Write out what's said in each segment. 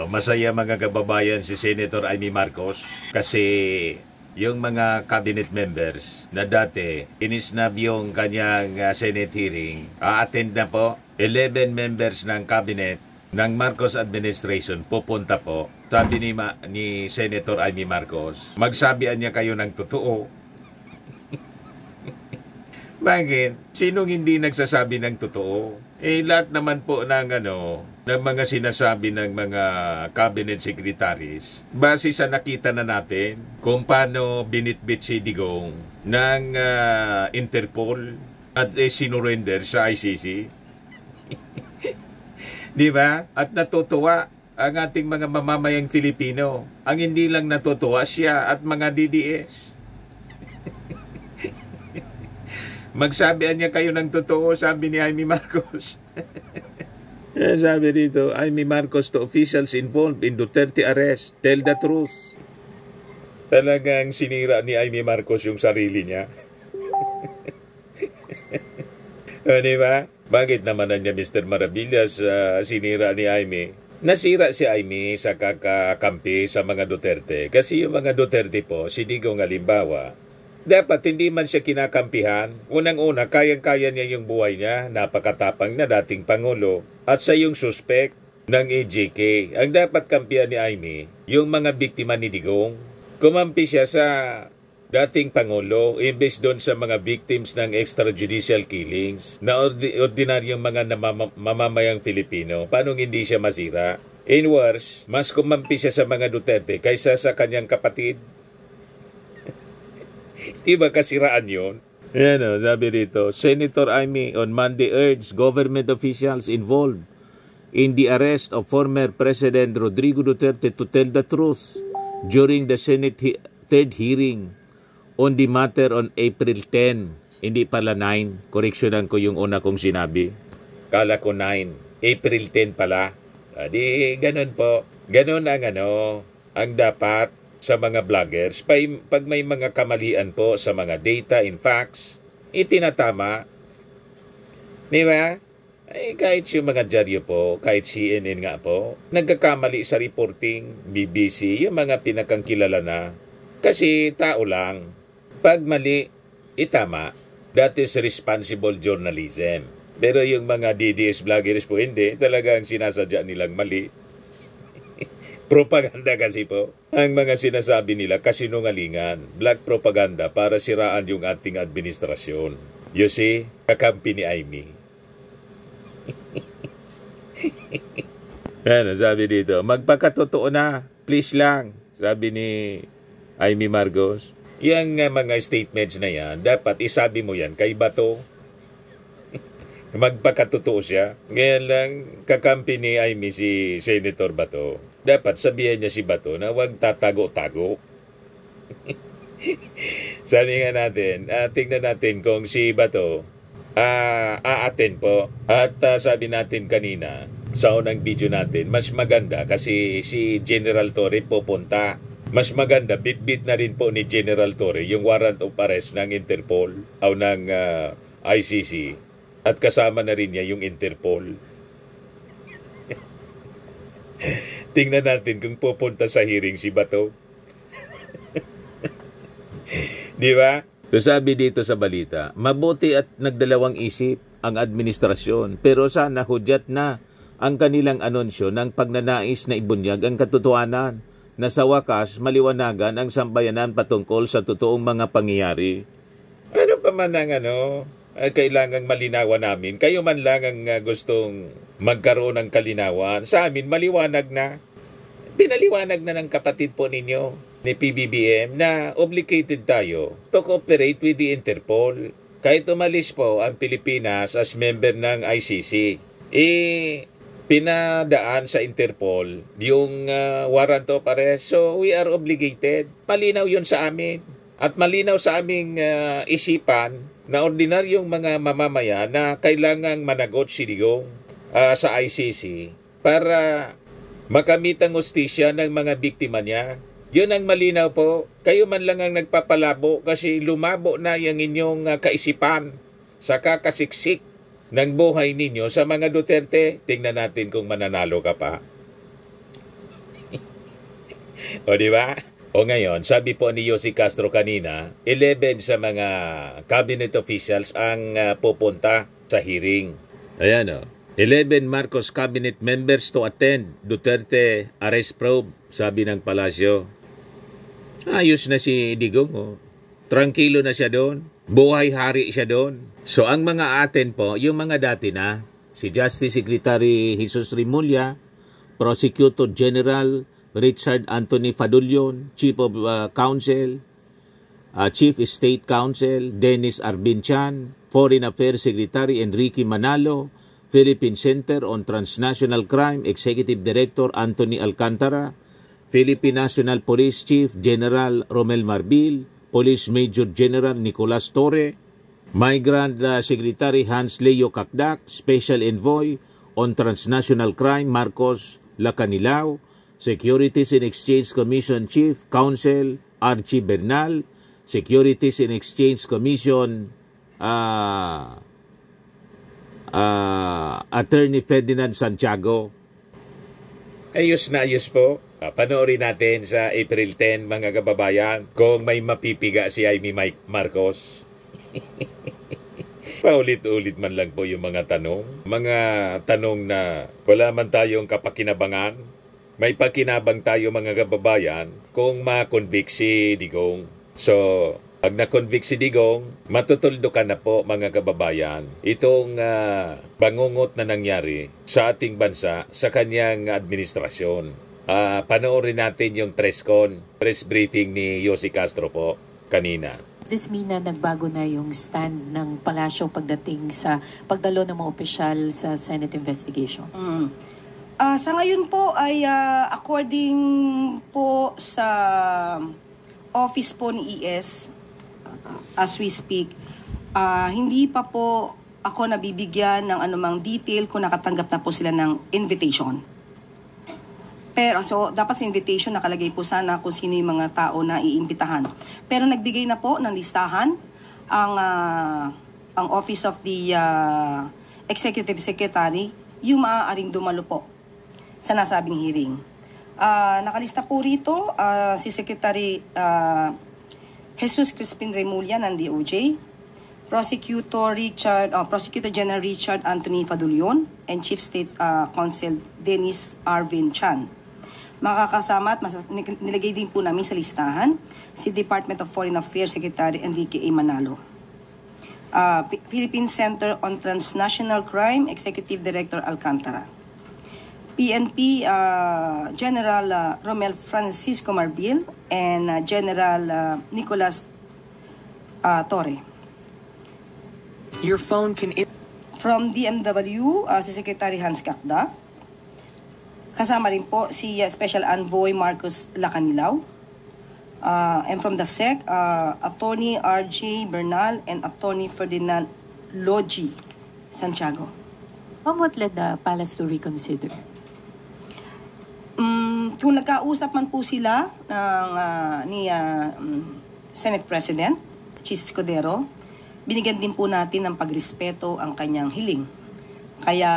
Masaya mga kababayan si Senator Amy Marcos kasi yung mga cabinet members na dati inisnab yung kanyang Senate hearing, a-attend na po. 11 members ng cabinet ng Marcos administration pupunta po. Sabi ni Senator Amy Marcos, magsabihan niya kayo ng totoo. Bakit? Sinong hindi nagsasabi ng totoo? Lahat naman po ng mga sinasabi ng mga cabinet secretaries, base sa nakita na natin kung paano binitbit si Digong ng Interpol at sinurrender sa ICC. Di ba? At natutuwa ang ating mga mamamayang Filipino. Ang hindi lang natutuwa siya at mga DDS. Magsabihan niya kayo ng totoo, sabi ni Amy Marcos. Sabi dito, Amy Marcos to officials involved in Duterte arrest, tell the truth. Talagang sinira ni Amy Marcos yung sarili niya. Diba? Bakit naman niya Mr. Maravillas sinira ni Amy? Nasira si Amy sa kakakampi sa mga Duterte. Kasi yung mga Duterte po, si Digong halimbawa, dapat hindi man siya kinakampihan. Unang-una, kayang-kaya niya yung buhay niya. Napakatapang na dating Pangulo. At sa yung suspect ng AJK, ang dapat kampihan ni Amy, yung mga biktima ni Digong. Kumampi siya sa dating Pangulo, imbes doon sa mga victims ng extrajudicial killings na ordinaryong mga mamamayang Filipino. Paano hindi siya masira? In worse, mas kumampi siya sa mga Duterte kaysa sa kanyang kapatid. Diba kasiraan yun? Yan sabi rito, Senator Amy on Monday urged government officials involved in the arrest of former President Rodrigo Duterte to tell the truth during the Senate third hearing on the matter on April 10. Hindi pala 9. Koreksyonan ko yung una kong sinabi. Kala ko 9. April 10 pala. Di, ganun po. Ganun ang dapat sa mga vloggers. Pag may mga kamalian po sa mga data and facts, itinatama. Di ba? Kahit yung mga dyaryo po, kahit CNN nga po, nagkakamali sa reporting, BBC, yung mga pinakangkilala na. Kasi tao lang. Pag mali, itama. That is responsible journalism. Pero yung mga DDS vloggers po, hindi. Talagang sinasadya nilang mali. Propaganda kasi po. Ang mga sinasabi nila kasinungalingan. Black propaganda para siraan yung ating administrasyon. You see, kakampi ni Amy. Yan, sabi dito, magpakatotoo na. Please lang. Sabi ni Amy Marcos. Yung mga statements na yan, dapat isabi mo yan kay Bato. Magpakatotoo siya. Ngayon lang, kakampi ni Amy si Senator Bato. Dapat sabihan niya si Bato na huwag tatago-tago. Sabi nga natin, tingnan natin kung si Bato a-attend po. At sabi natin kanina, sa unang video natin, mas maganda kasi si General Torre pupunta. Mas maganda, bit-bit na rin po ni General Torre yung warrant of arrest ng Interpol o ng ICC. At kasama na rin niya yung Interpol. Tingnan natin kung pupunta sa hearing si Bato. Di ba? So sabi dito sa balita, mabuti at nagdalawang isip ang administrasyon, pero sana hudyat na ang kanilang anunsyo ng pagnanais na ibunyag ang katotohanan na sa wakas maliwanagan ang sambayanan patungkol sa totoong mga pangyayari. Ano pa man ang kailangang malinawan namin. Kayo man lang ang gustong magkaroon ng kalinawan. Sa amin, maliwanag na. Pinaliwanag na ng kapatid po ninyo ni PBBM na obligated tayo to cooperate with the Interpol. Kahit umalis po ang Pilipinas as member ng ICC, pinadaan sa Interpol yung warrant of arrest. So, we are obligated. Malinaw yun sa amin. At malinaw sa aming isipan na ordinaryong mga mamamaya na kailangang managot si Digong sa ICC para makamit ang hustisya ng mga biktima niya. Yun ang malinaw po. Kayo man lang ang nagpapalabo kasi lumabo na yung inyong kaisipan sa kakasiksik ng buhay ninyo sa mga Duterte. Tingnan natin kung mananalo ka pa. O di ba? O ngayon, sabi po ni Yossi Castro kanina, 11 sa mga cabinet officials ang pupunta sa hearing. Ayan o. 11 Marcos cabinet members to attend Duterte arrest probe, sabi ng palasyo. Ayos na si Digong. Oh. Tranquilo na siya doon. Buhay-hari siya doon. So ang mga atin po, yung mga dati na, si Justice Secretary Jesus Rimulya, Prosecutor General Richard Anthony Fadulion, Chief of Counsel, Chief State Counsel Dennis Arbinchan, Foreign Affairs Secretary Enrique Manalo, Philippine Center on Transnational Crime Executive Director Anthony Alcantara, Philippine National Police Chief General Romel Marbil, Police Major General Nicolas Torre, Migrant Secretary Hans Leo Kakdak, Special Envoy on Transnational Crime Marcos Lacanilao, Securities and Exchange Commission Chief Counsel Archie Bernal, Securities and Exchange Commission Attorney Ferdinand Santiago. Ayos na ayos po. Panoorin natin sa April 10, mga kababayan, kung may mapipiga si Amy Marcos. Paulit-ulit man lang po yung mga tanong. Mga tanong na wala man tayong kapakinabangan. May pakinabang tayo, mga kababayan, kung ma-convict si Digong. So, pag na-convict si Digong, matutuldo ka na po, mga kababayan, itong bangungot na nangyari sa ating bansa sa kanyang administrasyon. Panoorin natin yung press briefing ni Yossi Castro po kanina. This mean na nagbago na yung stand ng palasyo pagdating sa pagdalo ng mga opisyal sa Senate investigation? Sa ngayon po ay according po sa office po ni ES, as we speak, hindi pa po ako nabibigyan ng anumang detail kung nakatanggap na po sila ng invitation. Pero so dapat sa invitation nakalagay po sana kung sino yung mga tao na iimbitahan. Pero nagbigay na po ng listahan ang Office of the Executive Secretary yung maaaring dumalo po sa nasabing hearing. Nakalista po rito si Secretary Jesus Crispin Remulla ng DOJ, Prosecutor General Richard Anthony Fadulion, and Chief State Counsel Dennis Arvin Chan. Makakasama at nilagay din po namin sa listahan si Department of Foreign Affairs Secretary Enrique A. Manalo, Philippine Center on Transnational Crime Executive Director Alcantara, PNP General Romel Francisco Marbil, and General Nicolas Torre. Your phone can... From DMW, si Secretary Hans Kakdak. Kasama rin po si Special Envoy Marcos Lacanilao. And from the SEC, Attorney R.J. Bernal and Attorney Ferdinand Logi Santiago. What led the palace to reconsider? Kung nagkausap man po sila ni Senate President Chis Escudero, binigyan din po natin ng pagrespeto ang kanyang hiling. Kaya,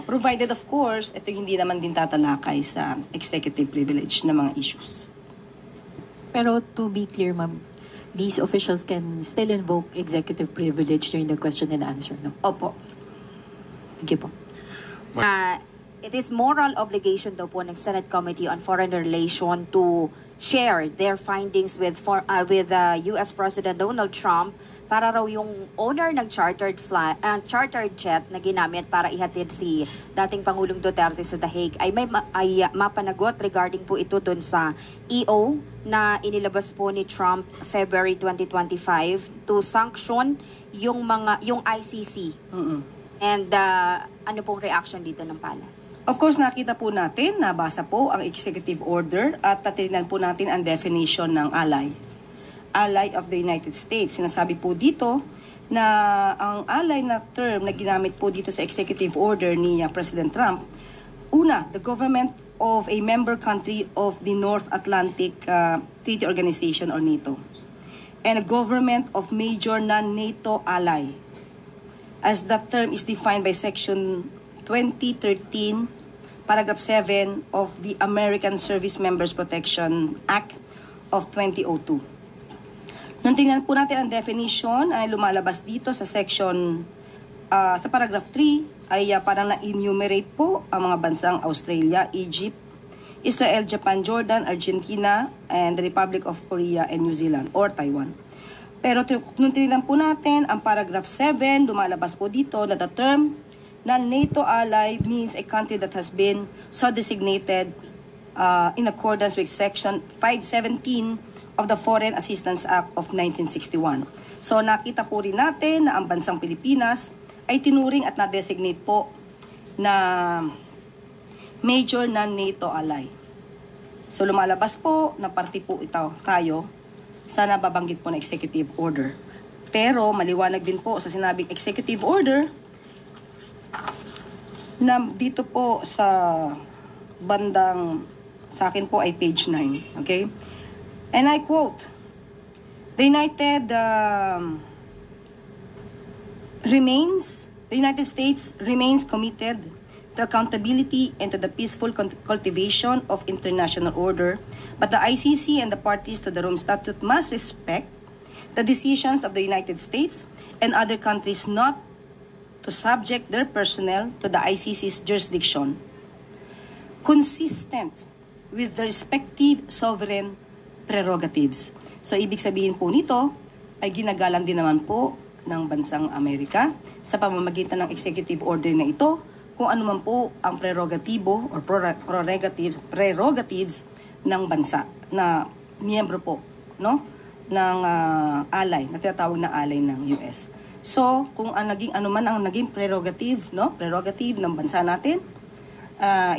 provided of course, ito hindi naman din tatalakay sa executive privilege na mga issues. Pero to be clear, ma'am, these officials can still invoke executive privilege during the question and answer, no? Opo. Thank you po. It is moral obligation daw po ng Senate Committee on Foreign Relations to share their findings with US President Donald Trump para raw yung owner ng chartered jet na ginamit para ihatid si dating Pangulong Duterte sa The Hague ay mapanagot regarding po ito dun sa EO na inilabas po ni Trump February 2025 to sanction yung ICC. And ano pong reaction dito ng Palace? Of course, nakita po natin, nabasa po ang executive order at tatingnan po natin ang definition ng ally. Ally of the United States. Sinasabi po dito na ang ally na term na ginamit po dito sa executive order ni President Trump, una, the government of a member country of the North Atlantic Treaty Organization or NATO, and a government of major non-NATO ally, as that term is defined by Section 2013, paragraph 7 of the American Service Members Protection Act of 2002. Nung tingnan po natin ang definition ay lumalabas dito sa section, sa paragraph 3 ay parang na-enumerate po ang mga bansang Australia, Egypt, Israel, Japan, Jordan, Argentina, and the Republic of Korea and New Zealand or Taiwan. Pero nung tinignan po natin, ang paragraph 7, lumalabas po dito na the term na NATO ally means a country that has been so designated in accordance with Section 517 of the Foreign Assistance Act of 1961. So nakita po rin natin na ang bansang Pilipinas ay tinuring at na-designate po na major non-NATO ally. So lumalabas po na party po tayo sa nababanggit po na executive order. Pero maliwanag din po sa sinabing executive order na dito po sa bandang, sa akin po ay page 9. Okay? And I quote, the United States remains committed to accountability and to the peaceful cultivation of international order, but the ICC and the parties to the Rome Statute must respect the decisions of the United States and other countries not to subject their personnel to the ICC's jurisdiction, consistent with the respective sovereign prerogatives. So, ibig sabihin po nito ay ginagalang din naman po ng bansang Amerika sa pamamagitan ng executive order na ito kung ano man po ang prerogatibo or prerogatives ng bansa na miyembro po, no, ng ally, na tinatawag na ally ng US. So, kung ano man ang naging prerogative, no, prerogative ng bansa natin,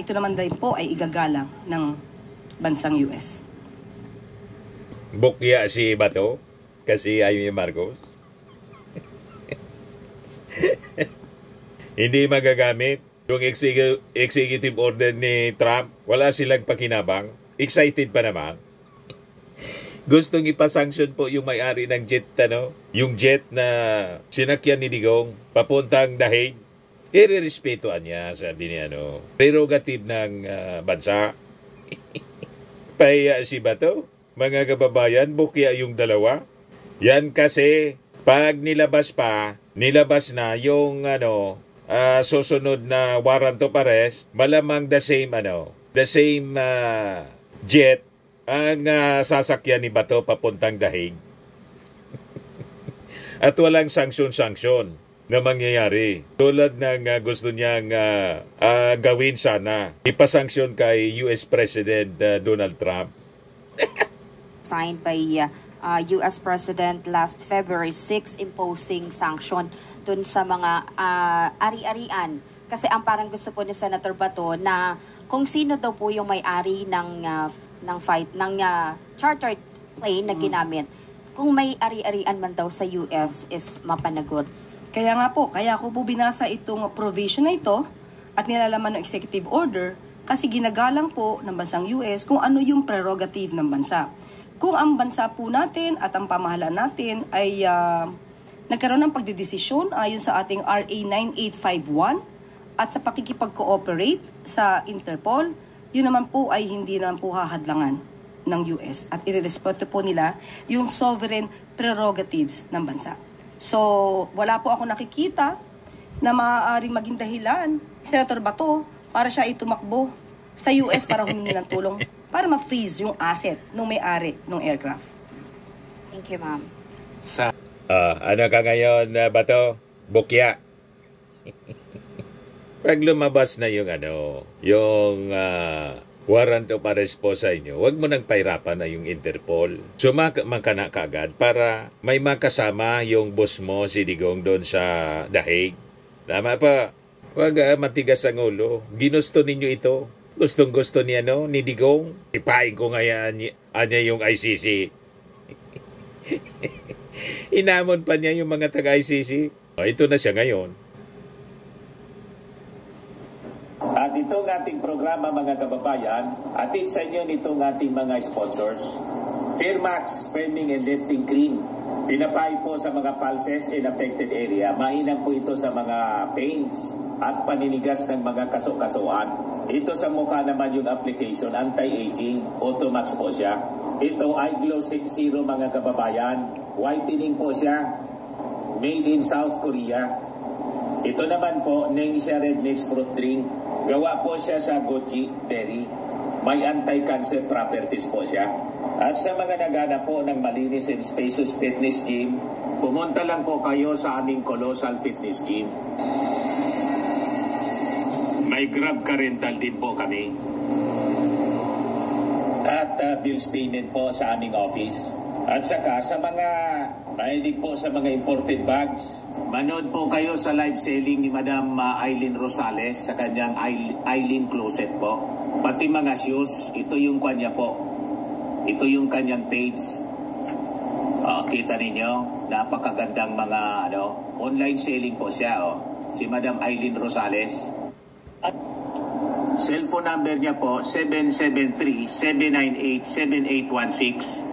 ito naman din po ay igagalang ng bansang US. Bukya si Bato kasi ayaw ni Marcos. Hindi magagamit yung executive order ni Trump. Wala silang pakinabang. Excited pa naman. Gustong ipasanction po yung may-ari ng jet, yung jet na sinakyan ni Digong papuntang Dahig. Irerespetuan niya, sabi niya, prerogative ng bansa. Pahiya si Bato, mga kababayan, bukya yung dalawa. Yan kasi, pag nilabas na yung susunod na warrant of arrest, malamang the same jet ang sasakyan ni Bato papuntang Dahig. At walang sanksyon-sanksyon na mangyayari. Tulad ng gusto niyang gawin sana, ipasanksyon kay US President Donald Trump. Signed by US President last February 6 imposing sanction dun sa mga ari-arian. Kasi ang parang gusto po ni Senator Bato na kung sino daw po yung may-ari ng chartered plane na ginamit. Kung may ari-arian man daw sa US is mapanagot. Kaya nga po, kaya ko po binasa itong provision na ito at nilalaman ng executive order kasi ginagalang po ng bansang US kung ano yung prerogative ng bansa. Kung ang bansa po natin at ang pamahalaan natin ay nagkaroon ng pagdedesisyon ayon sa ating RA 9851 at sa pakikipag-cooperate sa Interpol, yun naman po ay hindi naman po hahadlangan ng US at irerespeto po nila yung sovereign prerogatives ng bansa. So, wala po ako nakikita na maaaring maging dahilan Senator Bato para siya itumakbo sa US para humingi ng tulong para ma-freeze yung asset ng may-ari ng aircraft. Thank you, ma'am. Ano ka ngayon, Bato? Bukya. Pag lumabas na yung warrant of arrest po sa inyo, huwag mo nang pahirapan na yung Interpol. Sumaman ka na kaagad para may makasama yung boss mo, si Digong, doon sa Dahig. Tama pa. Huwag matigas ang ulo. Ginusto ninyo ito. Gustong-gusto ni Digong. Ipain ko ngayon niya yung ICC. Inamon pa niya yung mga taga-ICC. Ito na siya ngayon. At itong ating programa, mga kababayan, atid sa inyo nitong ating mga sponsors. Firmax Firming and Lifting Cream. Pinapay po sa mga pulses in affected area. Mainam po ito sa mga pains at paninigas ng mga kaso-kasuan. Ito sa mukha naman yung application, anti-aging, Automax po siya. Ito ay Glow 60 mga kababayan. Whitening po siya. Made in South Korea. Ito naman po, Ningxia Red Mix Fruit Drink. Gawa po siya sa goji berry. May anti-cancer properties po siya. At sa mga nagana po ng malinis and spacious fitness gym, pumunta lang po kayo sa aming Colossal Fitness Gym. May Grab Car Rental din po kami. At bills payment po sa aming office. At saka sa mga mahilig po sa mga imported bags, manood po kayo sa live selling ni Madam Aileen Rosales sa kanyang Aileen Closet po. Pati mga shoes, ito yung kanya po. Ito yung kanyang page. Kita ninyo, napakagandang mga online selling po siya. Si Madam Aileen Rosales. At cellphone number niya po 773-798-7816.